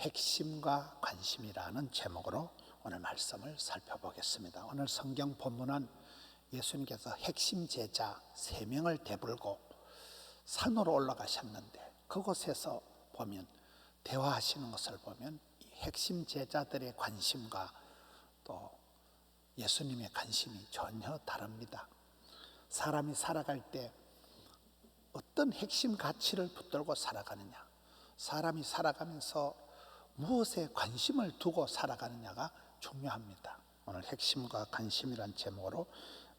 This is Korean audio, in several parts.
핵심과 관심이라는 제목으로 오늘 말씀을 살펴보겠습니다. 오늘 성경 본문은 예수님께서 핵심 제자 3명을 대불고 산으로 올라가셨는데 그곳에서 보면 대화하시는 것을 보면 이 핵심 제자들의 관심과 또 예수님의 관심이 전혀 다릅니다. 사람이 살아갈 때 어떤 핵심 가치를 붙들고 살아가느냐, 사람이 살아가면서 무엇에 관심을 두고 살아가느냐가 중요합니다. 오늘 핵심과 관심이란 제목으로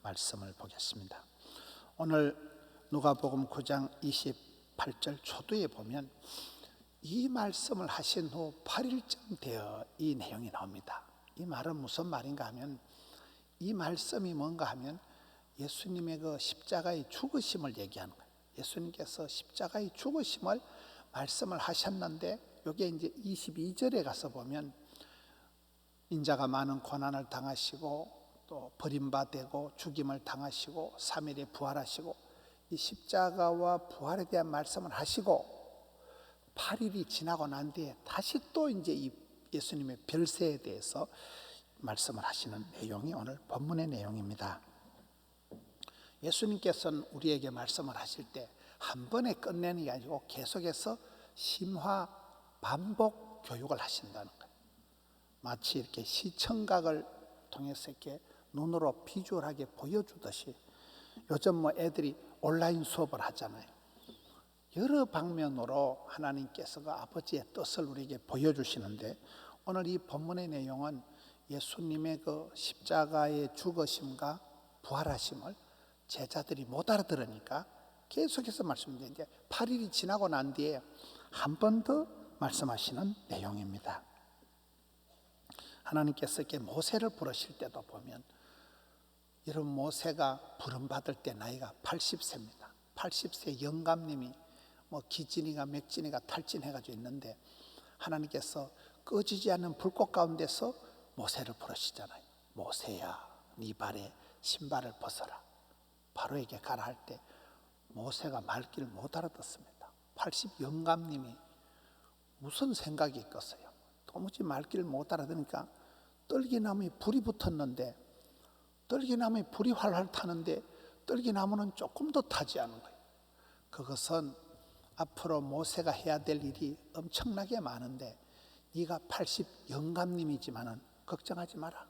말씀을 보겠습니다. 오늘 누가복음 9장 28절 초두에 보면 이 말씀을 하신 후 8일쯤 되어 이 내용이 나옵니다. 이 말은 무슨 말인가 하면, 이 말씀이 뭔가 하면 예수님의 그 십자가의 죽으심을 얘기하는 거예요. 예수님께서 십자가의 죽으심을 말씀을 하셨는데, 여기에 이제 22절에 가서 보면 인자가 많은 고난을 당하시고 또 버림받고 죽임을 당하시고 3일에 부활하시고, 이 십자가와 부활에 대한 말씀을 하시고 8일이 지나고 난 뒤에 다시 또 이제 이 예수님의 별세에 대해서 말씀을 하시는 내용이 오늘 본문의 내용입니다. 예수님께서는 우리에게 말씀을 하실 때 한 번에 끝내는 게 아니고 계속해서 심화 반복 교육을 하신다는 거예요. 마치 이렇게 시청각을 통해서 이렇게 눈으로 비주얼하게 보여주듯이, 요즘 뭐 애들이 온라인 수업을 하잖아요. 여러 방면으로 하나님께서 그 아버지의 뜻을 우리에게 보여주시는데, 오늘 이 본문의 내용은 예수님의 그 십자가의 죽으심과 부활하심을 제자들이 못 알아들으니까 계속해서 말씀드리는데, 8일이 지나고 난 뒤에 한 번 더 말씀하시는 내용입니다. 하나님께서 이렇게 모세를 부르실 때도 보면, 이런 모세가 부름받을 때 나이가 80세입니다. 80세 영감님이 뭐 기진이가 맥진이가 탈진해가지고 있는데, 하나님께서 꺼지지 않는 불꽃 가운데서 모세를 부르시잖아요. 모세야, 네 발에 신발을 벗어라, 바로에게 가라 할 때 모세가 말귀를 못 알아듣습니다. 80 영감님이 무슨 생각이 있겠어요? 도무지 말귀를 못 알아듣으니까 떨기나무에 불이 붙었는데, 떨기나무에 불이 활활 타는데 떨기나무는 조금 더 타지 않은 거예요. 그것은 앞으로 모세가 해야 될 일이 엄청나게 많은데, 네가 80 영감님이지만은 걱정하지 마라.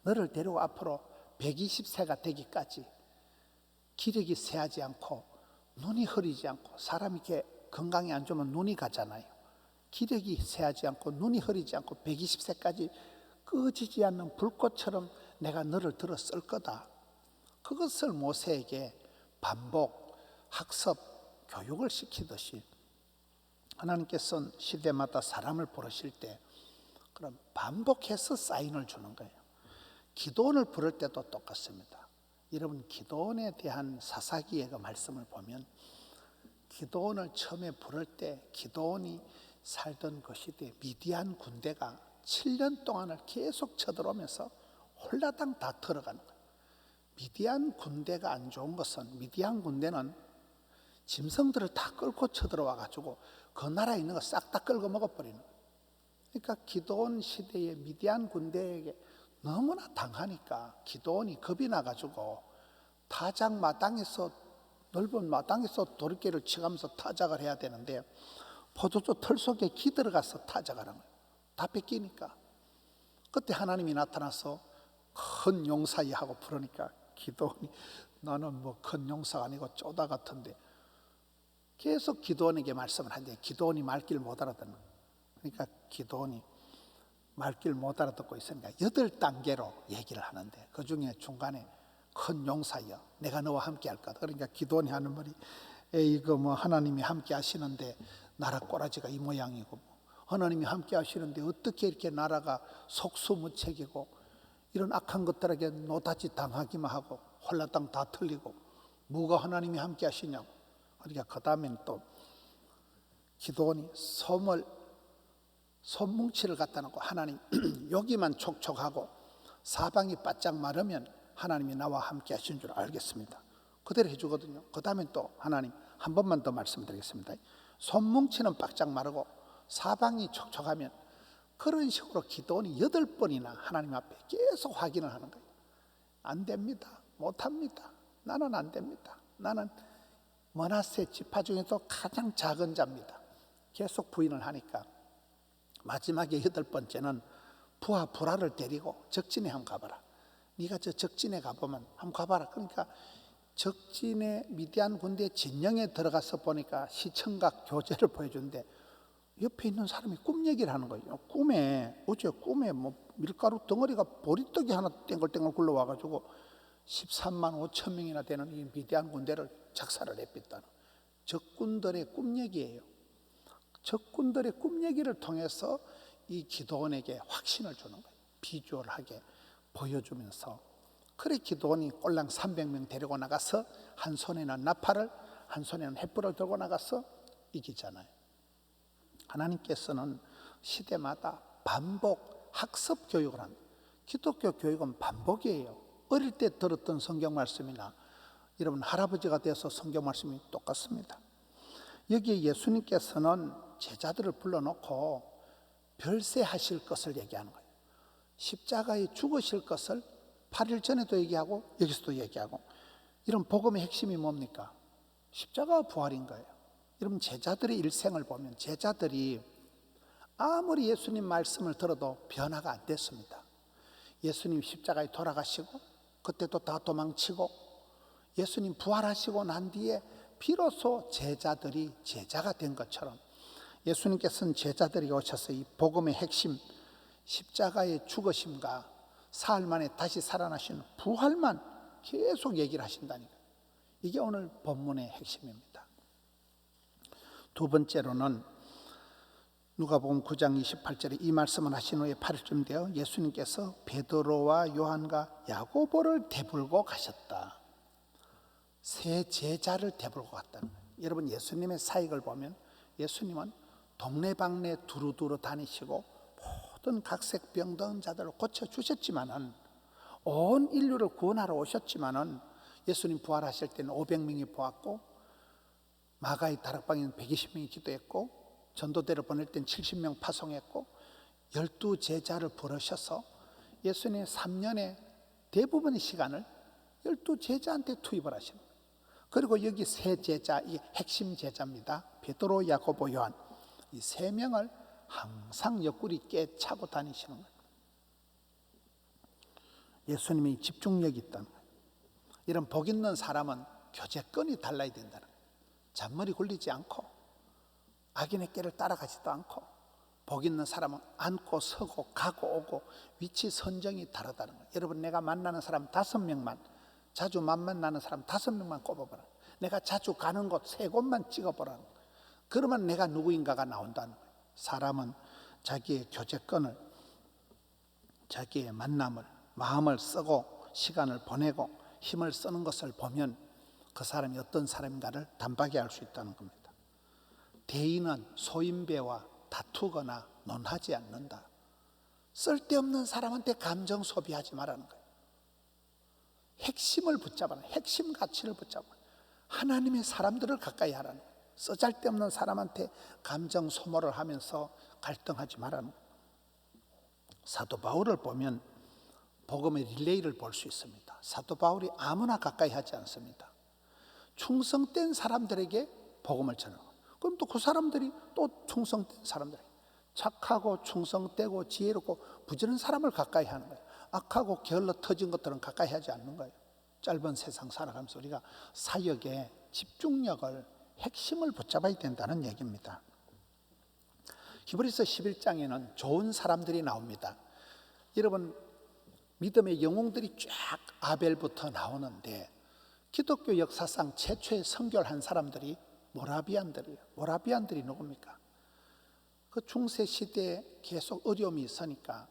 너를 데리고 앞으로 120세가 되기까지 기력이 쇠하지 않고 눈이 흐리지 않고, 사람이 이렇게 건강이 안 좋으면 눈이 가잖아요. 기력이 쇠하지 않고 눈이 흐리지 않고 120세까지 꺼지지 않는 불꽃처럼 내가 너를 들어 쓸 거다. 그것을 모세에게 반복, 학습, 교육을 시키듯이 하나님께서는 시대마다 사람을 부르실 때 그럼 반복해서 사인을 주는 거예요. 기도원을 부를 때도 똑같습니다. 여러분, 기도원에 대한 사사기의 그 말씀을 보면, 기도원을 처음에 부를 때 기도원이 살던 그 시대에 미디안 군대가 7년 동안을 계속 쳐들어오면서 홀라당 다 들어가는 거예요. 미디안 군대가 안 좋은 것은, 미디안 군대는 짐승들을 다 끌고 쳐들어와 가지고 그 나라에 있는 거 싹 다 끌고 먹어버리는 거예요. 그러니까 기도원 시대의 미디안 군대에게 너무나 당하니까 기도원이 겁이 나가지고 타작 마당에서, 넓은 마당에서 도리깨를 치가면서 타작을 해야 되는데 포도주 털 속에 기 들어가서 타작하는 거예요. 다 뺏기니까. 그때 하나님이 나타나서 큰 용사이 하고 부르니까 기도원이, 나는 뭐 큰 용사가 아니고 쪼다 같은데, 계속 기도원에게 말씀을 하는데 기도원이 말귀를 못 알아듣는 거예요. 그러니까 기도원이 말귀를 못 알아듣고 있으니까 8단계로 얘기를 하는데, 그 중에 중간에 큰 용사여, 내가 너와 함께 할 거다. 그러니까 기도원이 하는 말이, 이거 뭐 하나님이 함께 하시는데 나라 꼬라지가 이 모양이고, 하나님이 함께 하시는데 어떻게 이렇게 나라가 속수무책이고 이런 악한 것들에게 노다지 당하기만 하고 홀라당 다 틀리고 뭐가 하나님이 함께 하시냐고. 그러니까 그 다음엔 또 기도원이 솜뭉치를 갖다 놓고, 하나님 여기만 촉촉하고 사방이 바짝 마르면 하나님이 나와 함께 하신 줄 알겠습니다. 그대로 해주거든요. 그 다음엔 또 하나님 한 번만 더 말씀드리겠습니다. 솜뭉치는 바짝 마르고 사방이 촉촉하면 그런 식으로 기도원이 8번이나 하나님 앞에 계속 확인을 하는 거예요. 안 됩니다. 못합니다. 나는 안 됩니다. 나는 머나세 지파 중에서 가장 작은 자입니다. 계속 부인을 하니까 마지막에 8번째는 부하 불화를 데리고 적진에 한번 가봐라. 네가 저 적진에 가보면 한번 가봐라. 그러니까 적진의 미디안 군대 진영에 들어가서 보니까 시청각 교재를 보여주는데 옆에 있는 사람이 꿈 얘기를 하는 거예요. 어제 꿈에 뭐 밀가루 덩어리가 보리떡이 하나 땡글땡글 굴러와가지고 13만 5천 명이나 되는 이 미디안 군대를 작사를 했다는 적군들의 꿈 얘기예요. 적군들의 꿈 얘기를 통해서 이 기도원에게 확신을 주는 거예요. 비주얼하게 보여주면서. 그래 기도원이 꼴랑 300명 데리고 나가서 한 손에는 나팔을 한 손에는 횃불을 들고 나가서 이기잖아요. 하나님께서는 시대마다 반복 학습 교육을 합니다. 기독교 교육은 반복이에요. 어릴 때 들었던 성경 말씀이나 여러분 할아버지가 돼서 성경 말씀이 똑같습니다. 여기에 예수님께서는 제자들을 불러놓고 별세하실 것을 얘기하는 거예요. 십자가에 죽으실 것을 8일 전에도 얘기하고 여기서도 얘기하고. 이런 복음의 핵심이 뭡니까? 십자가 부활인 거예요. 여러분 제자들의 일생을 보면 제자들이 아무리 예수님 말씀을 들어도 변화가 안 됐습니다. 예수님 십자가에 돌아가시고 그때도 다 도망치고 예수님 부활하시고 난 뒤에 비로소 제자들이 제자가 된 것처럼 예수님께서는 제자들이 오셔서 이 복음의 핵심 십자가의 죽으심과 사흘 만에 다시 살아나신 부활만 계속 얘기를 하신다니까. 이게 오늘 본문의 핵심입니다. 두 번째로는 누가복음 9장 28절에 이 말씀을 하신 후에 8일쯤 되어 예수님께서 베드로와 요한과 야고보를 대불고 가셨다. 세 제자를 대불고 갔다는 거예요. 여러분 예수님의 사역을 보면 예수님은 동네방네 두루두루 다니시고 모든 각색 병든 자들을 고쳐주셨지만은 온 인류를 구원하러 오셨지만은 예수님 부활하실 때는 500명이 보았고 마가의 다락방에는 120명이 기도했고 전도대를 보낼 땐 70명 파송했고 12제자를 부르셔서 예수님의 3년의 대부분의 시간을 12제자한테 투입을 하십니다. 그리고 여기 세 제자, 이 핵심 제자입니다. 베드로, 야고보, 요한. 이 세 명을 항상 옆구리 깨차고 다니시는 거예요. 예수님이 집중력이 있다는 거예요. 이런 복 있는 사람은 교제권이 달라야 된다는 거예요. 잔머리 굴리지 않고 악인의 길을 따라가지도 않고 복 있는 사람은 앉고 서고 가고 오고 위치 선정이 다르다는 거예요. 여러분 내가 만나는 사람 5명만 자주 만나는 사람 5명만 꼽아보라. 내가 자주 가는 곳 3곳만 찍어보라. 그러면 내가 누구인가가 나온다는 거예요. 사람은 자기의 교제권을 자기의 만남을 마음을 쓰고 시간을 보내고 힘을 쓰는 것을 보면 그 사람이 어떤 사람인가를 단박에 알 수 있다는 겁니다. 대인은 소인배와 다투거나 논하지 않는다. 쓸데없는 사람한테 감정 소비하지 말라는 거예요. 핵심을 붙잡아라. 핵심 가치를 붙잡아. 하나님의 사람들을 가까이 하라는 거예요. 쓰잘데없는 사람한테 감정 소모를 하면서 갈등하지 말라는 거예요. 사도 바울을 보면 복음의 릴레이를 볼 수 있습니다. 사도 바울이 아무나 가까이 하지 않습니다. 충성된 사람들에게 복음을 전하고 그럼 또 그 사람들이 또 충성된 사람들 착하고 충성되고 지혜롭고 부지런한 사람을 가까이 하는 거예요. 악하고 게을러 터진 것들은 가까이 하지 않는 거예요. 짧은 세상 살아가면서 우리가 사역의 집중력을 핵심을 붙잡아야 된다는 얘기입니다. 히브리서 11장에는 좋은 사람들이 나옵니다. 여러분 믿음의 영웅들이 쫙 아벨부터 나오는데 기독교 역사상 최초의 선교를 한 사람들이 모라비안들이에요. 모라비안들이 누굽니까? 그 중세 시대에 계속 어려움이 있으니까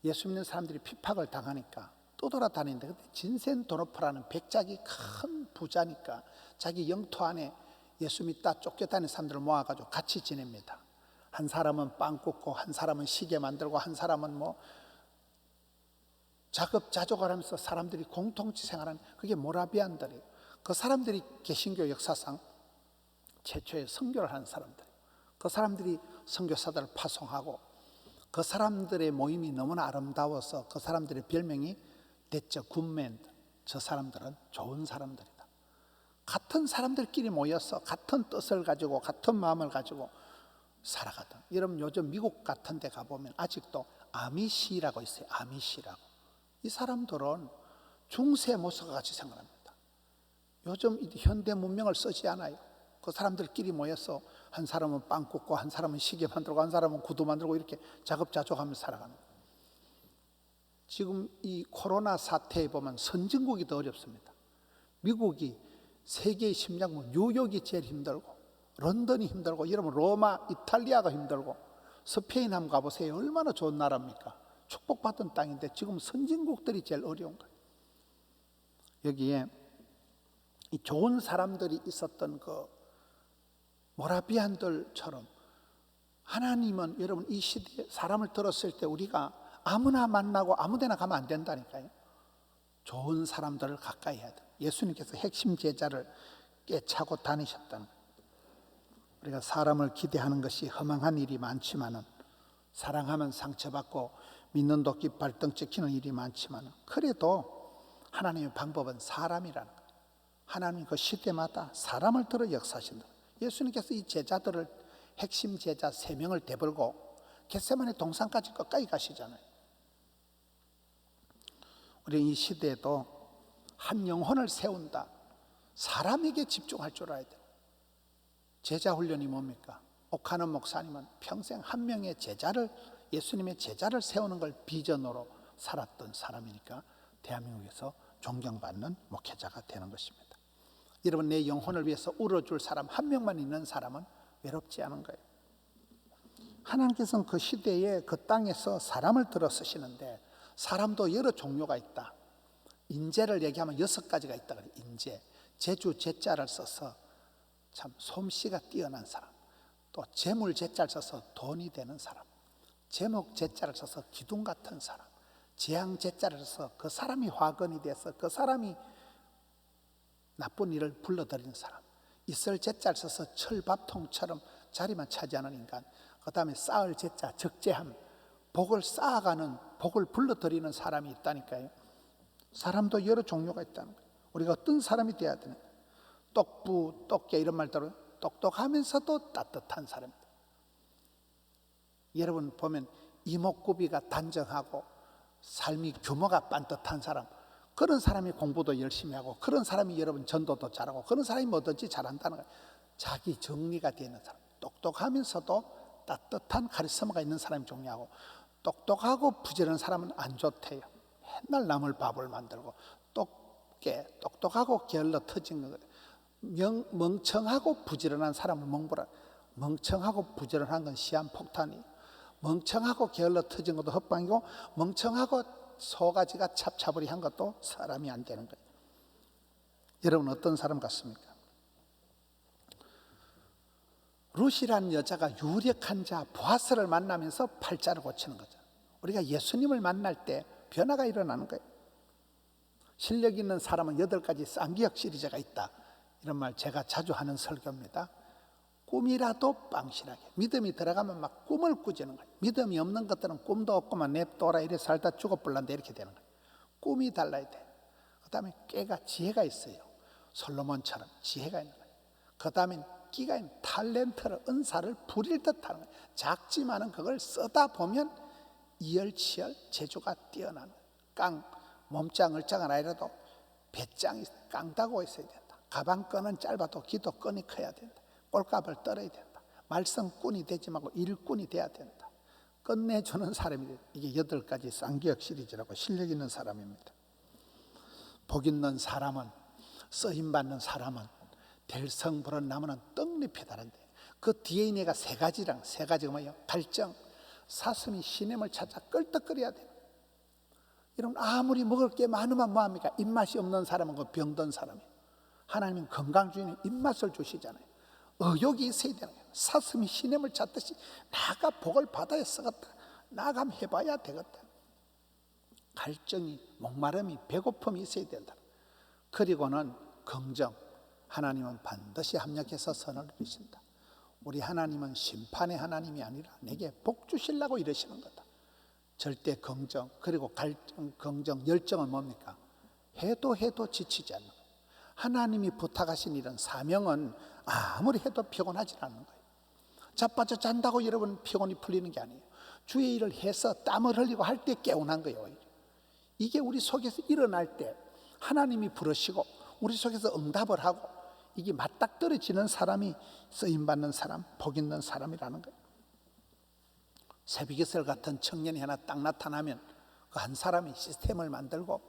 예수 믿는 사람들이 핍박을 당하니까 떠돌아다니는데 진센 도노프라는 백작이 큰 부자니까 자기 영토 안에 예수 믿다 쫓겨다니는 사람들을 모아가지고 같이 지냅니다. 한 사람은 빵 굽고 한 사람은 시계 만들고 한 사람은 뭐 자급자족을 하면서 사람들이 공동체 생활하는 그게 모라비안들이에요. 그 사람들이 개신교 역사상 최초의 선교를 하는 사람들. 그 사람들이 선교사들을 파송하고 그 사람들의 모임이 너무나 아름다워서 그 사람들의 별명이 됐죠. 굿맨. 저 사람들은 좋은 사람들이다. 같은 사람들끼리 모여서 같은 뜻을 가지고 같은 마음을 가지고 살아가던. 여러분 요즘 미국 같은 데 가보면 아직도 아미시라고 있어요. 아미시라고. 이 사람들은 중세 모습과 같이 생각합니다. 요즘 현대 문명을 쓰지 않아요. 그 사람들끼리 모여서 한 사람은 빵 굽고 한 사람은 시계 만들고 한 사람은 구두 만들고 이렇게 자급자족하면서 살아가는 거예요. 지금 이 코로나 사태에 보면 선진국이 더 어렵습니다. 미국이 세계의 심장부, 뉴욕이 제일 힘들고 런던이 힘들고 여러분 로마, 이탈리아가 힘들고 스페인 한번 가보세요. 얼마나 좋은 나라입니까? 축복받은 땅인데 지금 선진국들이 제일 어려운 거예요. 여기에 이 좋은 사람들이 있었던 그 모라비안들처럼 하나님은 여러분 이 시대에 사람을 들었을 때 우리가 아무나 만나고 아무데나 가면 안 된다니까요. 좋은 사람들을 가까이 해야 돼요. 예수님께서 핵심 제자를 꿰차고 다니셨다는 거예요. 우리가 사람을 기대하는 것이 허망한 일이 많지만은 사랑하면 상처받고 믿는 도끼 발등 찍히는 일이 많지만은 그래도 하나님의 방법은 사람이라는 거예요. 하나님 그 시대마다 사람을 들어 역사하신다. 예수님께서 이 제자들을 핵심 제자 3명을 대벌고 겟세마네 동산까지 끝까지 가시잖아요. 우리 이 시대에도 한 영혼을 세운다. 사람에게 집중할 줄 알아야 돼요. 제자 훈련이 뭡니까? 옥하는 목사님은 평생 한 명의 제자를, 예수님의 제자를 세우는 걸 비전으로 살았던 사람이니까 대한민국에서 존경받는 목회자가 되는 것입니다. 여러분 내 영혼을 위해서 울어줄 사람 한 명만 있는 사람은 외롭지 않은 거예요. 하나님께서는 그 시대에 그 땅에서 사람을 들어 쓰시는데 사람도 여러 종류가 있다. 인재를 얘기하면 6가지가 있다 그래요. 인재, 제주 제자를 써서 참 솜씨가 뛰어난 사람, 또 재물 제자를 써서 돈이 되는 사람, 제목 제자를 써서 기둥 같은 사람, 재앙 제자를 써서 그 사람이 화근이 돼서 그 사람이 나쁜 일을 불러들이는 사람, 있을 제자를 써서 철밥통처럼 자리만 차지하는 인간, 그 다음에 쌓을 제자, 적재함, 복을 쌓아가는, 복을 불러들이는 사람이 있다니까요. 사람도 여러 종류가 있다는 거예요. 우리가 어떤 사람이 돼야 되는 거예요. 똑부, 똑개 이런 말 들어요. 똑똑하면서도 따뜻한 사람입니다. 여러분 보면 이목구비가 단정하고 삶이 규모가 빤듯한 사람, 그런 사람이 공부도 열심히 하고 그런 사람이 여러분 전도도 잘하고 그런 사람이 뭐든지 잘한다는 거예요. 자기 정리가 되는 사람, 똑똑하면서도 따뜻한 카리스마가 있는 사람이 중요하고, 똑똑하고 부지런한 사람은 안 좋대요. 맨날 남을 밥을 만들고 똑똑하고 게을러 터진 거예요. 멍청하고 부지런한 사람을 멍보라. 멍청하고 부지런한 건 시한폭탄이에요. 멍청하고 게을러 터진 것도 헛방이고 멍청하고 소가지가 찹찹으리한 것도 사람이 안 되는 거예요. 여러분 어떤 사람 같습니까? 룻이라는 여자가 유력한 자 보아스를 만나면서 팔자를 고치는 거죠. 우리가 예수님을 만날 때 변화가 일어나는 거예요. 실력 있는 사람은 8가지 쌍기역 시리즈가 있다. 이런 말 제가 자주 하는 설교입니다. 꿈이라도 빵실하게. 믿음이 들어가면 막 꿈을 꾸지는 거예요. 믿음이 없는 것들은 꿈도 없고만 냅둬라 이래 살다 죽어불란다 이렇게 되는 거예요. 꿈이 달라야 돼. 그 다음에 꾀가 지혜가 있어요. 솔로몬처럼 지혜가 있는 거예요. 그 다음에 끼가 있는 탤런트를, 은사를 부릴 듯 하는 거예요. 작지만은 그걸 쓰다 보면 이열치열 재주가 뛰어나는 거예요. 몸짱 을짱은 아니라도 배짱이 깡다고 있어야 된다. 가방끈은 짧아도 기도끈이 커야 된다. 꼴값을 떨어야 된다. 말썽꾼이 되지 말고 일꾼이 돼야 된다. 끝내주는 사람이, 이게 8가지 쌍기역 시리즈라고 실력 있는 사람입니다. 복 있는 사람은, 쓰임받는 사람은 될성부른 나무는 떡잎이 다른데 그 DNA가 3가지랑, 3가지가 뭐예요? 발정, 사슴이 시냇을 찾아 끌떡거려야 돼요. 여러분 아무리 먹을 게 많으면 뭐합니까? 입맛이 없는 사람은 그 병든 사람이에요. 하나님은 건강주의는 입맛을 주시잖아요. 의욕이 있어야 되는 거예요. 사슴이 시냇을 찾듯이 나가 복을 받아야 쓰겠다. 나가 한번 해봐야 되겠다. 갈증이, 목마름이, 배고픔이 있어야 된다. 그리고는 긍정, 하나님은 반드시 합력해서 선을 이루신다. 우리 하나님은 심판의 하나님이 아니라 내게 복 주시려고 이러시는 거다. 절대 긍정, 그리고 갈증, 긍정, 열정은 뭡니까? 해도 지치지 않는 거예요. 하나님이 부탁하신 일은, 사명은 아무리 해도 피곤하지 않는 거예요. 자빠져 잔다고 여러분 피곤이 풀리는 게 아니에요. 주의 일을 해서 땀을 흘리고 할 때 개운한 거예요. 이게 우리 속에서 일어날 때 하나님이 부르시고 우리 속에서 응답을 하고 이게 맞닥뜨려지는 사람이 쓰임받는 사람, 복 있는 사람이라는 거예요. 새비기설 같은 청년이 하나 딱 나타나면 그 한 사람이 시스템을 만들고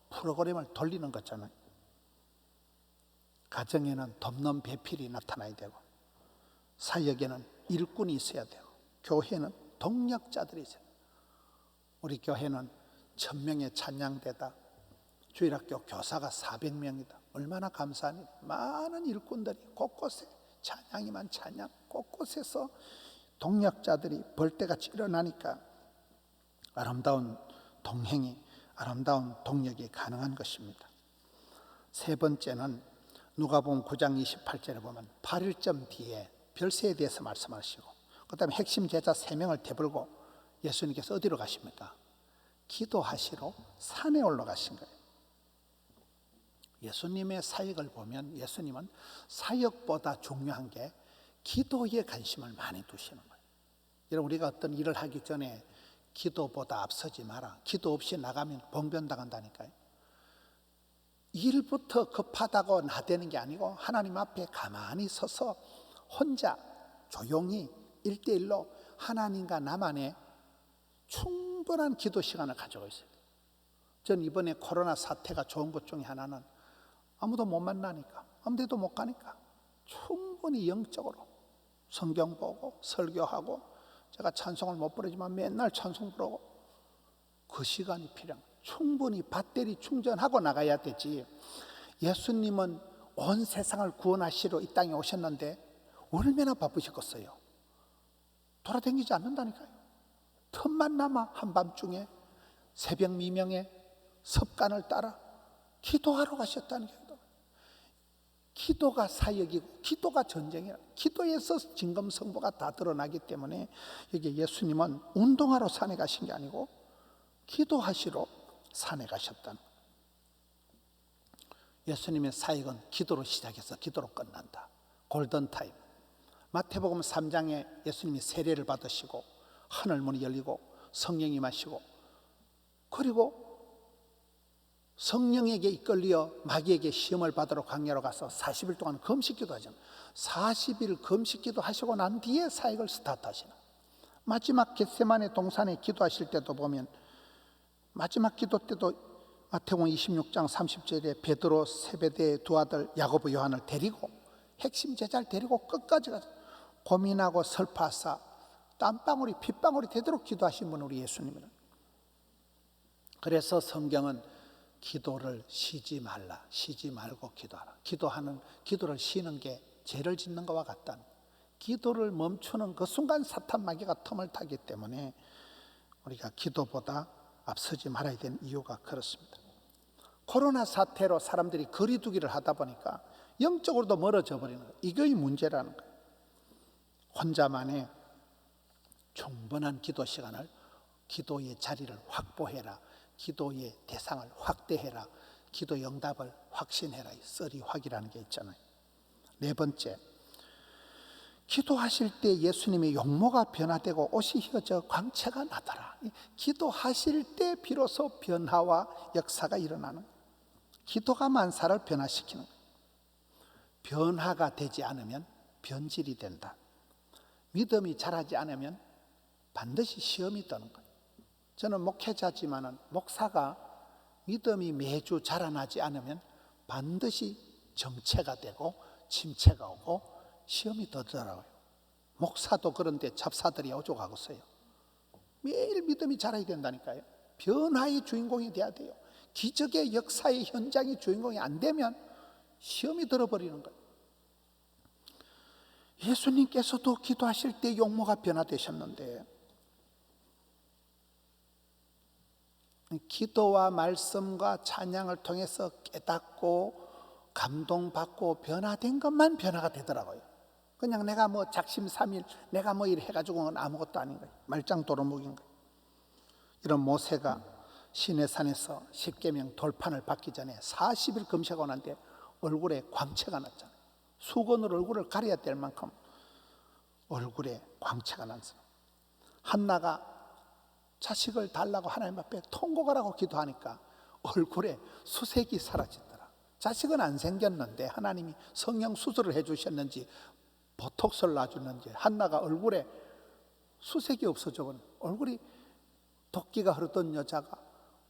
프로그램을 돌리는 거잖아요. 가정에는 돕는 배필이 나타나야 되고, 사역에는 일꾼이 있어야 되고, 교회는 동력자들이 있어요. 우리 교회는 1000명의 찬양대다, 주일학교 교사가 400명이다. 얼마나 감사하니. 많은 일꾼들이 곳곳에 찬양이만 찬양, 곳곳에서 동력자들이 벌떼같이 일어나니까 아름다운 동행이, 아름다운 동력이 가능한 것입니다. 세 번째는 누가복음 9장 28절에 보면 8일점 뒤에 별세에 대해서 말씀하시고, 그 다음에 핵심 제자 3명을 대불고 예수님께서 어디로 가십니까? 기도하시러 산에 올라가신 거예요. 예수님의 사역을 보면 예수님은 사역보다 중요한 게 기도에 관심을 많이 두시는 거예요. 여러분, 우리가 어떤 일을 하기 전에 기도보다 앞서지 마라. 기도 없이 나가면 봉변당한다니까요. 일부터 급하다고 나대는 게 아니고 하나님 앞에 가만히 서서 혼자 조용히 1대1로 하나님과 나만의 충분한 기도 시간을 가지고 있어요. 전 이번에 코로나 사태가 좋은 것 중에 하나는 아무도 못 만나니까, 아무 데도 못 가니까 충분히 영적으로 성경 보고 설교하고, 제가 찬송을 못 부르지만 맨날 찬송 부르고, 그 시간이 필요한 거예요. 충분히 배터리 충전하고 나가야 되지. 예수님은 온 세상을 구원하시러 이 땅에 오셨는데 얼마나 바쁘셨겠어요. 돌아다니지 않는다니까요. 틈만 남아 한밤중에 새벽 미명에 섭간을 따라 기도하러 가셨다는 거예요. 기도가 사역이고 기도가 전쟁이라, 기도에서 진검승부가 다 드러나기 때문에 여기 예수님은 운동하러 산에 가신 게 아니고 기도하시러 산에 가셨다는 거예요. 예수님의 사역은 기도로 시작해서 기도로 끝난다. 골든타임. 마태복음 3장에 예수님이 세례를 받으시고 하늘문이 열리고 성령이 임하시고, 그리고 성령에게 이끌려 마귀에게 시험을 받으러 광야로 가서 40일 동안 금식기도 하잖아요. 40일 금식기도 하시고 난 뒤에 사역을 스타트하시나. 마지막 겟세마네 동산에 기도하실 때도 보면, 마지막 기도 때도 마태복음 26장 30절에 베드로, 세베대의 두 아들 야고보, 요한을 데리고, 핵심 제자를 데리고 끝까지 가서 고민하고 설파하사 땀방울이 핏방울이 되도록 기도하신 분은 우리 예수님이라. 그래서 성경은 기도를 쉬지 말라, 쉬지 말고 기도하라. 기도를 쉬는 게 죄를 짓는 것과 같다는, 기도를 멈추는 그 순간 사탄 마귀가 틈을 타기 때문에 우리가 기도보다 앞서지 말아야 되는 이유가 그렇습니다. 코로나 사태로 사람들이 거리두기를 하다 보니까 영적으로도 멀어져 버리는 거예요. 이게 문제라는 거예요. 혼자만의 충분한 기도 시간을, 기도의 자리를 확보해라. 기도의 대상을 확대해라. 기도 응답을 확신해라. 썰이 확이라는 게 있잖아요. 네 번째, 기도하실 때 예수님의 용모가 변화되고 옷이 휘어져 광채가 나더라. 기도하실 때 비로소 변화와 역사가 일어나는 거예요. 기도가 만사를 변화시키는 거예요. 변화가 되지 않으면 변질이 된다. 믿음이 자라지 않으면 반드시 시험이 떠는 거예요. 저는 목회자지만은 목사가 믿음이 매주 자라나지 않으면 반드시 정체가 되고 침체가 오고 시험이 더더라고요. 목사도 그런데 잡사들이 오죽하고 있어요. 매일 믿음이 자라야 된다니까요. 변화의 주인공이 돼야 돼요. 기적의 역사의 현장의 주인공이 안 되면 시험이 들어버리는 거예요. 예수님께서도 기도하실 때 용모가 변화되셨는데, 기도와 말씀과 찬양을 통해서 깨닫고 감동받고 변화된 것만 변화가 되더라고요. 그냥 내가 뭐 작심삼일 내가 뭐 이래 해가지고는 아무것도 아닌 거예요. 말짱 도루묵인 거예요. 이런 모세가 시내산에서 십계명 돌판을 받기 전에 40일 금식하고 난 뒤에 얼굴에 광채가 났잖아요. 수건으로 얼굴을 가려야 될 만큼 얼굴에 광채가 난 사람. 한나가 자식을 달라고 하나님 앞에 통곡을 하고 기도하니까 얼굴에 수색이 사라지더라. 자식은 안 생겼는데 하나님이 성형 수술을 해주셨는지 보톡스를 놔줬는지 한나가 얼굴에 수색이 없어져 버린, 얼굴이 도끼가 흐르던 여자가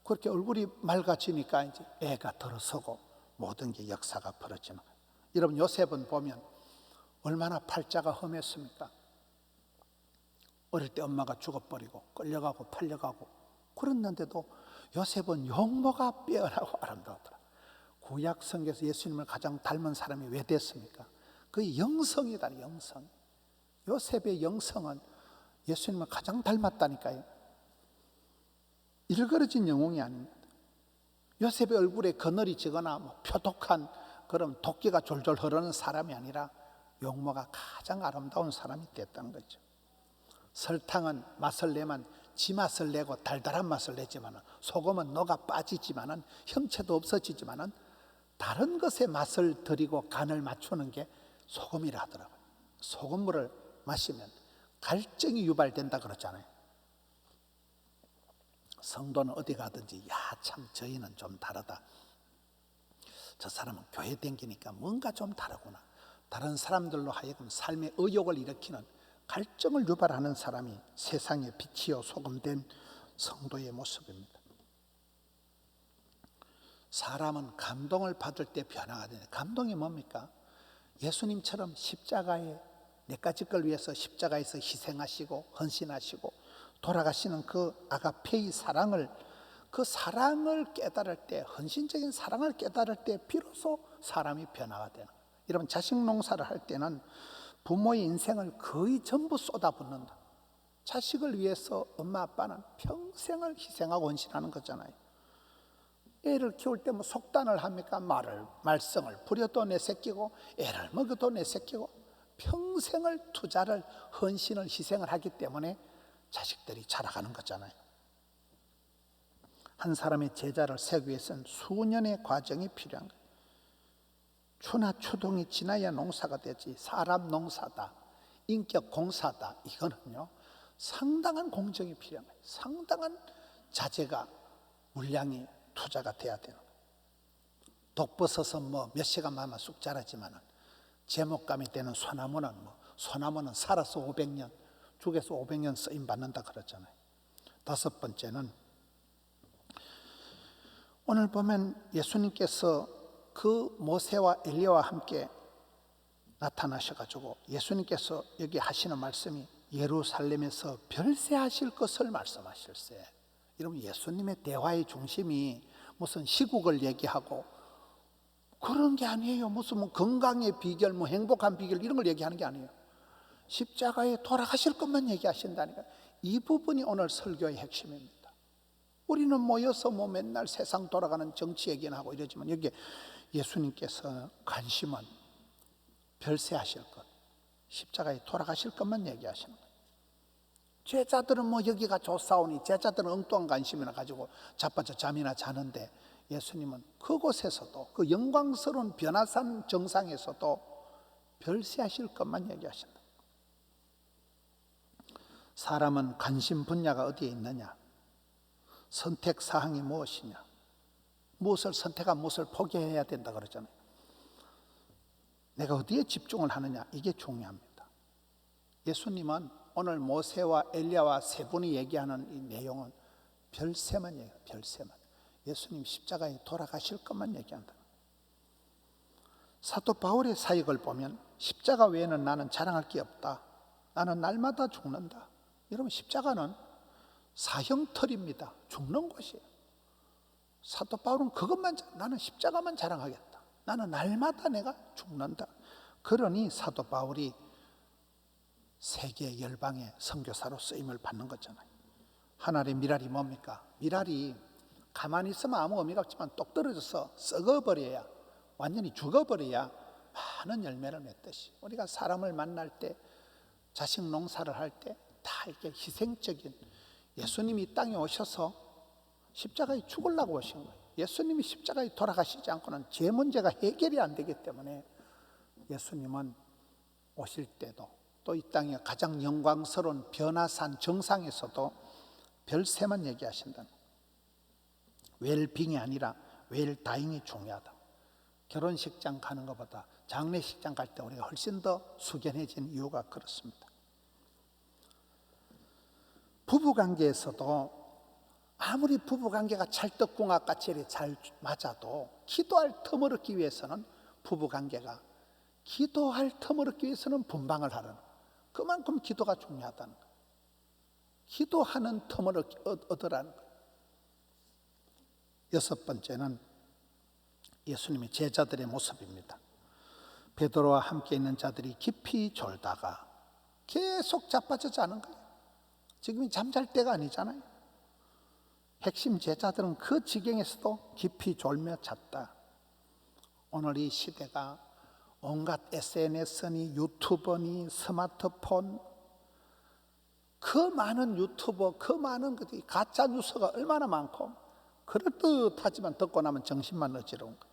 그렇게 얼굴이 맑아지니까 이제 애가 들어서고 모든 게 역사가 벌어지는 거예요. 여러분, 요셉은 보면 얼마나 팔자가 험했습니까? 어릴 때 엄마가 죽어버리고 끌려가고 팔려가고 그랬는데도 요셉은 용모가 빼어나고 아름다웠더라. 구약 성경에서 예수님을 가장 닮은 사람이 왜 됐습니까? 그 영성이다. 영성. 요셉의 영성은 예수님을 가장 닮았다니까요. 일그러진 영웅이 아닙니다. 요셉의 얼굴에 그늘이 지거나 뭐 표독한 그런 도끼가 졸졸 흐르는 사람이 아니라 용모가 가장 아름다운 사람이 됐다는 거죠. 설탕은 맛을 내면 지 맛을 내고 달달한 맛을 내지만, 소금은 녹아 빠지지만 형체도 없어지지만 다른 것에 맛을 들이고 간을 맞추는 게 소금이라 하더라고요. 소금물을 마시면 갈증이 유발된다 그러잖아요. 성도는 어디 가든지 참 저희는 좀 다르다, 저 사람은 교회 댕기니까 뭔가 좀 다르구나, 다른 사람들로 하여금 삶의 의욕을 일으키는 갈증을 유발하는 사람이 세상의 빛이요 소금된 성도의 모습입니다. 사람은 감동을 받을 때 변화가 되는, 감동이 뭡니까? 예수님처럼 십자가에 내 가지 걸 위해서 십자가에서 희생하시고 헌신하시고 돌아가시는 그 아가페의 사랑을, 그 사랑을 깨달을 때, 헌신적인 사랑을 깨달을 때 비로소 사람이 변화가 되는 거예요. 여러분, 자식 농사를 할 때는 부모의 인생을 거의 전부 쏟아붓는다. 자식을 위해서 엄마 아빠는 평생을 희생하고 헌신하는 거잖아요. 애를 키울 때 뭐 속단을 합니까? 말썽을 부려도 내새끼고 애를 먹여도 내새끼고 평생을 투자를, 헌신을, 희생을 하기 때문에 자식들이 자라가는 거잖아요. 한 사람의 제자를 세우기 위해서는 수년의 과정이 필요한 거예요. 추나 추동이 지나야 농사가 되지, 사람 농사다, 인격 공사다, 이거는요 상당한 공정이 필요한 거예요. 상당한 자재가, 물량이 투자가 돼야 되는 거예요. 독버섯은 뭐 몇 시간만 쑥 자라지만 제목감이 되는 소나무는 살아서 500년, 죽에서 500년 쓰임 받는다 그러잖아요. 다섯 번째는 오늘 보면 예수님께서 그 모세와 엘리야와 함께 나타나셔가지고 예수님께서 여기 하시는 말씀이 예루살렘에서 별세하실 것을 말씀하실세. 여러분, 예수님의 대화의 중심이 무슨 시국을 얘기하고 그런 게 아니에요. 무슨 뭐 건강의 비결, 뭐 행복한 비결 이런 걸 얘기하는 게 아니에요. 십자가에 돌아가실 것만 얘기하신다니까. 이 부분이 오늘 설교의 핵심입니다. 우리는 모여서 뭐 맨날 세상 돌아가는 정치 얘기나 하고 이러지만 여기 예수님께서 관심은 별세하실 것, 십자가에 돌아가실 것만 얘기하시는 거예요. 제자들은 뭐 여기가 좋사오니 제자들은 엉뚱한 관심이나 가지고 자빠져 잠이나 자는데 예수님은 그곳에서도, 그 영광스러운 변화산 정상에서도 별세하실 것만 얘기하신다. 사람은 관심 분야가 어디에 있느냐, 선택 사항이 무엇이냐, 무엇을 선택하고 무엇을 포기해야 된다 그러잖아요. 내가 어디에 집중을 하느냐, 이게 중요합니다. 예수님은 오늘 모세와 엘리야와 세 분이 얘기하는 이 내용은 별세만 얘기해요. 별세만. 예수님 십자가에 돌아가실 것만 얘기한다. 사도 바울의 사역을 보면 십자가 외에는 나는 자랑할 게 없다, 나는 날마다 죽는다. 여러분, 십자가는 사형털입니다. 죽는 곳이에요. 사도 바울은 그것만, 나는 십자가만 자랑하겠다, 나는 날마다 내가 죽는다. 그러니 사도 바울이 세계 열방의 선교사로 쓰임을 받는 거잖아요. 하늘의 미랄이 뭡니까? 미랄이 가만히 있으면 아무 의미가 없지만 똑 떨어져서 썩어버려야, 완전히 죽어버려야 많은 열매를 맺듯이 우리가 사람을 만날 때, 자식 농사를 할 때 다 이렇게 희생적인, 예수님이 이 땅에 오셔서 십자가에 죽으려고 오신 거예요. 예수님이 십자가에 돌아가시지 않고는 제 문제가 해결이 안 되기 때문에 예수님은 오실 때도 또 이 땅에 가장 영광스러운 변화산 정상에서도 별세만 얘기하신다는 거예요. 웰빙이 아니라 웰다잉이 중요하다. 결혼식장 가는 것보다 장례식장 갈 때 우리가 훨씬 더 숙연해진 이유가 그렇습니다. 부부관계에서도 아무리 부부관계가 찰떡궁합같이 잘 맞아도 기도할 틈을 얻기 위해서는 부부관계가 기도할 틈을 얻기 위해서는 분방을 하라는 거예요. 그만큼 기도가 중요하다는 거예요. 기도하는 틈을 얻으라는 거예요. 여섯 번째는 예수님의 제자들의 모습입니다. 베드로와 함께 있는 자들이 깊이 졸다가 계속 자빠져 자는 거예요. 지금이 잠잘 때가 아니잖아요. 핵심 제자들은 그 지경에서도 깊이 졸며 잤다. 오늘 이 시대가 온갖 SNS니 유튜버니 스마트폰, 그 많은 유튜버, 그 많은 가짜 뉴스가 얼마나 많고 그럴듯하지만 듣고 나면 정신만 어지러운 거예요.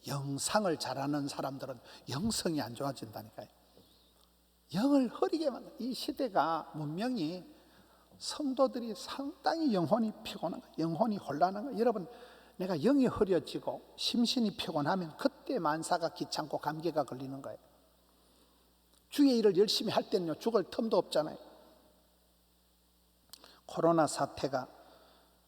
영상을 잘하는 사람들은 영성이 안 좋아진다니까요. 영을 흐리게 만든 이 시대가 문명이 성도들이 상당히 영혼이 피곤한 거예요. 영혼이 혼란한 거예요. 여러분, 내가 영이 흐려지고 심신이 피곤하면 그때 만사가 귀찮고 감기가 걸리는 거예요. 주의 일을 열심히 할 때는요, 죽을 틈도 없잖아요. 코로나 사태가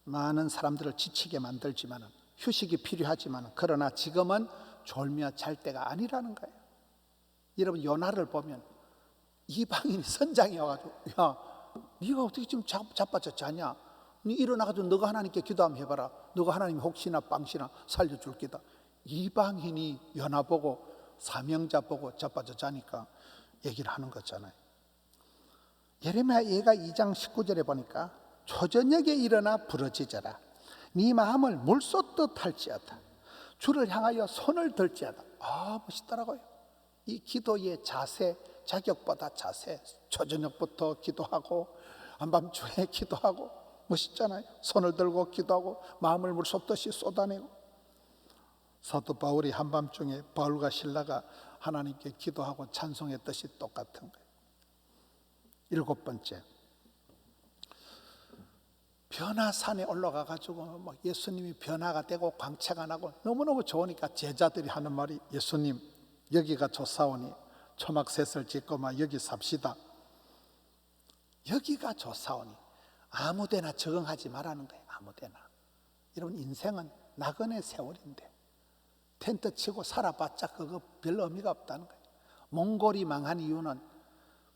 많은 사람들을 지치게 만들지만 휴식이 필요하지만 그러나 지금은 졸며 잘 때가 아니라는 거예요. 여러분, 요나를 보면 이방인이 선장이 와가지고, 야, 네가 어떻게 지금 자빠져 자냐? 네 일어나가지고 너가 하나님께 기도 한번 해봐라. 너가 하나님이 혹시나 빵시나 살려줄 기다. 이방인이 요나 보고 사명자 보고 자빠져 자니까 얘기를 하는 거잖아요. 예레미야 예가 2장 19절에 보니까 초저녁에 일어나 부르짖어라. 네 마음을 물 쏟듯 할지어다. 주를 향하여 손을 들지어다. 아, 멋있더라고요. 이 기도의 자세, 자격보다 자세, 초저녁부터 기도하고 한밤중에 기도하고 멋있잖아요. 손을 들고 기도하고 마음을 물 쏟듯이 쏟아내고. 사도 바울이 한밤중에 바울과 실라가 하나님께 기도하고 찬송했듯이 똑같은 거예요. 일곱 번째, 변화산에 올라가 가지고 예수님이 변화가 되고 광채가 나고 너무너무 좋으니까 제자들이 하는 말이, 예수님 여기가 좋사오니 초막셋을 짓고 여기 삽시다. 여기가 좋사오니 아무데나 적응하지 말라는 거예요. 아무데나. 여러분, 인생은 나그네 세월인데 텐트 치고 살아봤자 그거 별 의미가 없다는 거예요. 몽골이 망한 이유는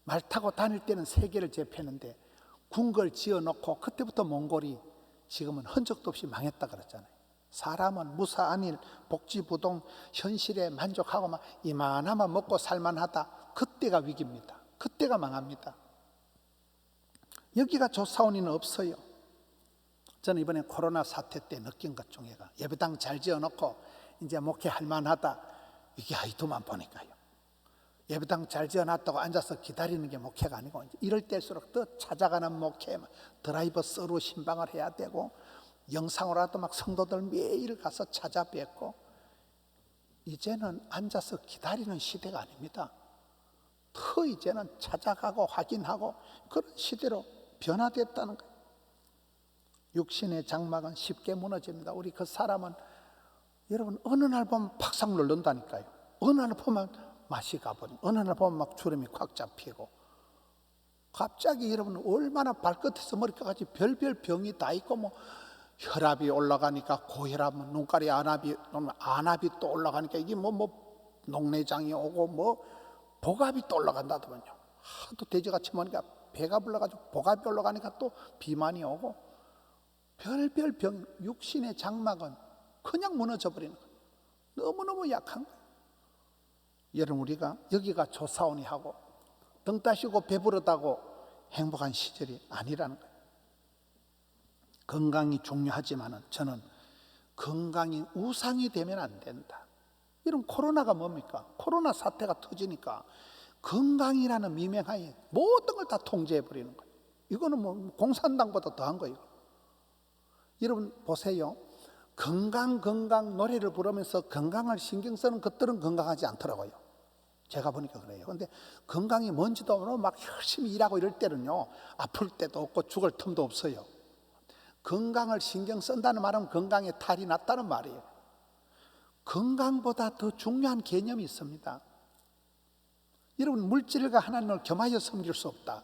말 타고 다닐 때는 세계를 제패했는데 궁궐 지어놓고 그때부터 몽골이 지금은 흔적도 없이 망했다 그랬잖아요. 사람은 무사안일 복지부동 현실에 만족하고 이만하면 먹고 살만하다. 그때가 위기입니다. 그때가 망합니다. 여기가 좋사오니는 없어요. 저는 이번에 코로나 사태 때 느낀 것 중에가 예배당 잘 지어놓고 이제 목회할 만하다. 이게 아이도만 보니까요. 예배당 잘 지어놨다고 앉아서 기다리는 게 목회가 아니고 이럴 때일수록 더 찾아가는 목회, 드라이브 스루 신방을 해야 되고 영상으로라도 성도들 매일 가서 찾아뵙고, 이제는 앉아서 기다리는 시대가 아닙니다. 더 이제는 찾아가고 확인하고 그런 시대로 변화됐다는 거예요. 육신의 장막은 쉽게 무너집니다. 우리 그 사람은 여러분 어느 날 보면 팍삭 누른다니까요. 어느 날 보면 맛이 가버리고 어느 날 보면 주름이 꽉 잡히고, 갑자기 여러분 얼마나 발끝에서 머리까지 별별 병이 다 있고 혈압이 올라가니까 고혈압, 눈가리 안압이 또 올라가니까 이게 녹내장이 오고 복압이 또 올라간다더만요. 하도 돼지같이 먹으니까 배가 불러가지고 복압이 올라가니까 또 비만이 오고 별별 병, 육신의 장막은 그냥 무너져 버리는 거예요. 너무너무 약한 거예요. 여러분, 우리가 여기가 좋사오니 하고 등 따시고 배부르다고 행복한 시절이 아니라는 거예요. 건강이 중요하지만 저는 건강이 우상이 되면 안 된다. 이런 코로나가 뭡니까? 코로나 사태가 터지니까 건강이라는 미명하에 모든 걸 다 통제해 버리는 거예요. 이거는 뭐 공산당보다 더한 거예요. 여러분 보세요. 건강 노래를 부르면서 건강을 신경 쓰는 것들은 건강하지 않더라고요. 제가 보니까 그래요. 그런데 건강이 뭔지도 모르고 막 열심히 일하고 이럴 때는요, 아플 때도 없고 죽을 틈도 없어요. 건강을 신경 쓴다는 말은 건강에 탈이 났다는 말이에요. 건강보다 더 중요한 개념이 있습니다. 여러분, 물질과 하나님을 겸하여 섬길 수 없다.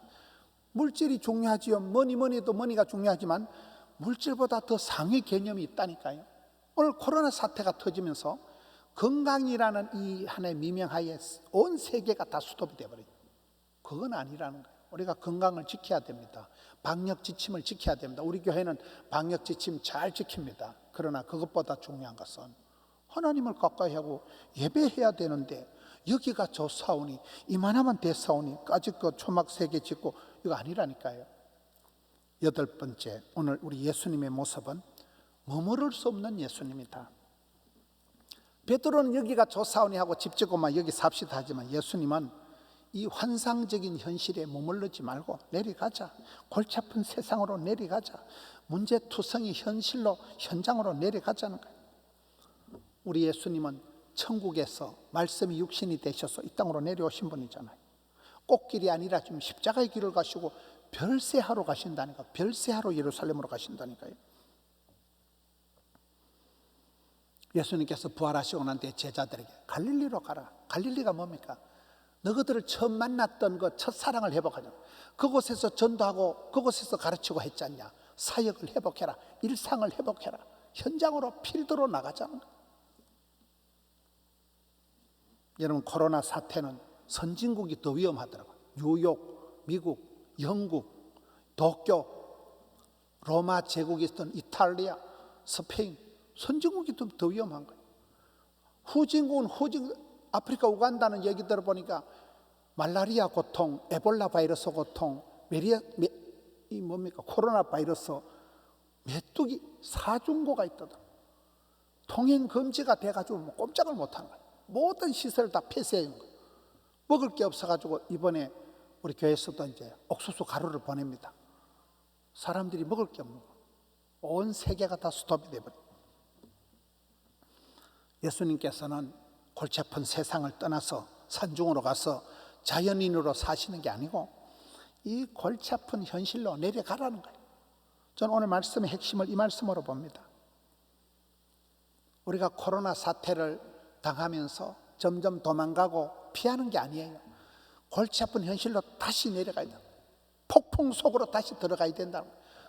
물질이 중요하지요. 뭐니 해도 머니가 중요하지만 물질보다 더 상위 개념이 있다니까요. 오늘 코로나 사태가 터지면서 건강이라는 이 하나의 미명하에 온 세계가 다 스톱이 되어버려요. 그건 아니라는 거예요. 우리가 건강을 지켜야 됩니다. 방역 지침을 지켜야 됩니다. 우리 교회는 방역 지침 잘 지킵니다. 그러나 그것보다 중요한 것은 하나님을 가까이 하고 예배해야 되는데, 여기가 좋사오니 이만하면 됐사오니 까짓것 초막 3개 짓고 이거 아니라니까요. 8번째, 오늘 우리 예수님의 모습은 머무를 수 없는 예수님이다. 베드로는 여기가 좋사오니 하고 집 짓고만 여기 삽시다 하지만, 예수님은 이 환상적인 현실에 머물르지 말고 내려가자. 골치 아픈 세상으로 내려가자. 문제투성이 현장으로 내려가자는 거예요. 우리 예수님은 천국에서 말씀이 육신이 되셔서 이 땅으로 내려오신 분이잖아요. 꽃길이 아니라 지금 십자가의 길을 가시고 별세하러 가신다니까. 별세하러 예루살렘으로 가신다니까요. 예수님께서 부활하시고 난 뒤에 제자들에게 갈릴리로 가라. 갈릴리가 뭡니까? 너희들을 처음 만났던 그 첫사랑을 회복하자. 그곳에서 전도하고 그곳에서 가르치고 했지 않냐. 사역을 회복해라. 일상을 회복해라. 현장으로 필드로 나가자는 거예요. 여러분, 코로나 사태는 선진국이 더 위험하더라고요. 뉴욕, 미국, 영국, 도쿄, 로마 제국이 있던 이탈리아, 스페인, 선진국이 더 위험한 거예요. 후진국은 아프리카 우간다는 얘기 들어보니까 말라리아 고통, 에볼라 바이러스 고통, 코로나 바이러스 메뚜기 사중고가 있거든. 통행 금지가 돼가지고 꼼짝을 못한 거예요. 모든 시설을 다 폐쇄한 거예요. 먹을 게 없어가지고 이번에 우리 교회에서도 이제 옥수수 가루를 보냅니다. 사람들이 먹을 게 없는 거예요. 온 세계가 다 스톱이 돼버려요. 예수님께서는 골치 아픈 세상을 떠나서 산중으로 가서 자연인으로 사시는 게 아니고 이 골치 아픈 현실로 내려가라는 거예요. 저는 오늘 말씀의 핵심을 이 말씀으로 봅니다. 우리가 코로나 사태를 당하면서 점점 도망가고 피하는 게 아니에요. 골치 아픈 현실로 다시 내려가야 된다. 폭풍 속으로 다시 들어가야 된다.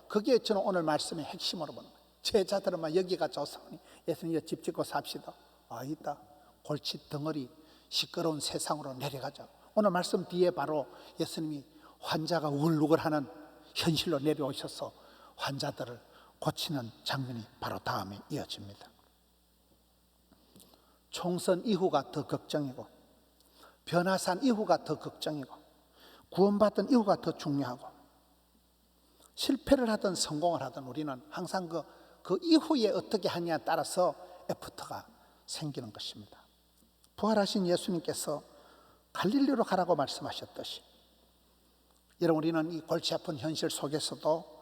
그게 저는 오늘 말씀의 핵심으로 보는 거예요. 제자들은 막 여기가 좋사오니 예수님 집 짓고 삽시다. 아니다. 골치 덩어리 시끄러운 세상으로 내려가자. 오늘 말씀 뒤에 바로 예수님이 환자가 우글우글하는 현실로 내려오셔서 환자들을 고치는 장면이 바로 다음에 이어집니다. 총선 이후가 더 걱정이고, 변화산 이후가 더 걱정이고, 구원받은 이후가 더 중요하고, 실패를 하든 성공을 하든 우리는 항상 그 이후에 어떻게 하냐에 따라서 애프터가 생기는 것입니다. 부활하신 예수님께서 갈릴리로 가라고 말씀하셨듯이, 여러분, 우리는 이 골치 아픈 현실 속에서도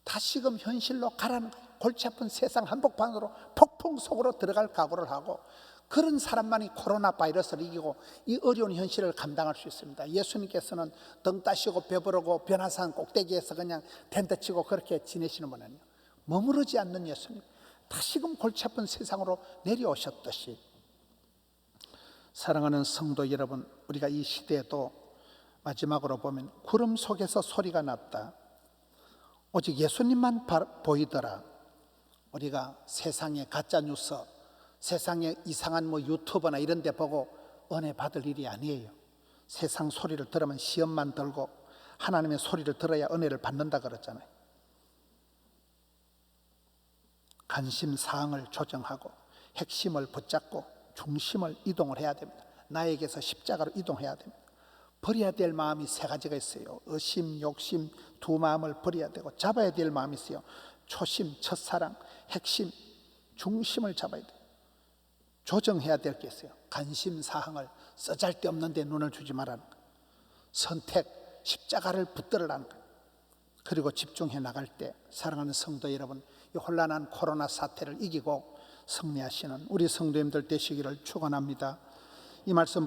다시금 현실로 가라는 거예요. 골치 아픈 세상 한복판으로 폭풍 속으로 들어갈 각오를 하고, 그런 사람만이 코로나 바이러스를 이기고 이 어려운 현실을 감당할 수 있습니다. 예수님께서는 등 따시고 배부르고 변화산 꼭대기에서 그냥 텐트 치고 그렇게 지내시는 분 아니에요. 머무르지 않는 예수님, 다시금 골치 아픈 세상으로 내려오셨듯이, 사랑하는 성도 여러분, 우리가 이 시대에도 마지막으로 보면 구름 속에서 소리가 났다. 오직 예수님만 보이더라. 우리가 세상의 가짜뉴스, 세상의 이상한 유튜버나 이런 데 보고 은혜 받을 일이 아니에요. 세상 소리를 들으면 시험만 들고 하나님의 소리를 들어야 은혜를 받는다 그랬잖아요. 관심사항을 조정하고 핵심을 붙잡고 중심을 이동을 해야 됩니다. 나에게서 십자가로 이동해야 됩니다. 버려야 될 마음이 3가지가 있어요. 의심, 욕심, 두 마음을 버려야 되고, 잡아야 될 마음이 있어요. 초심, 첫사랑, 핵심, 중심을 잡아야 돼요. 조정해야 될 게 있어요. 관심 사항을 쓰잘데없는 데 눈을 주지 말라는 거예요. 선택, 십자가를 붙들으라는 거예요. 그리고 집중해 나갈 때 사랑하는 성도 여러분, 이 혼란한 코로나 사태를 이기고 승리하시는 우리 성도님들 되시기를 축원합니다. 이 말씀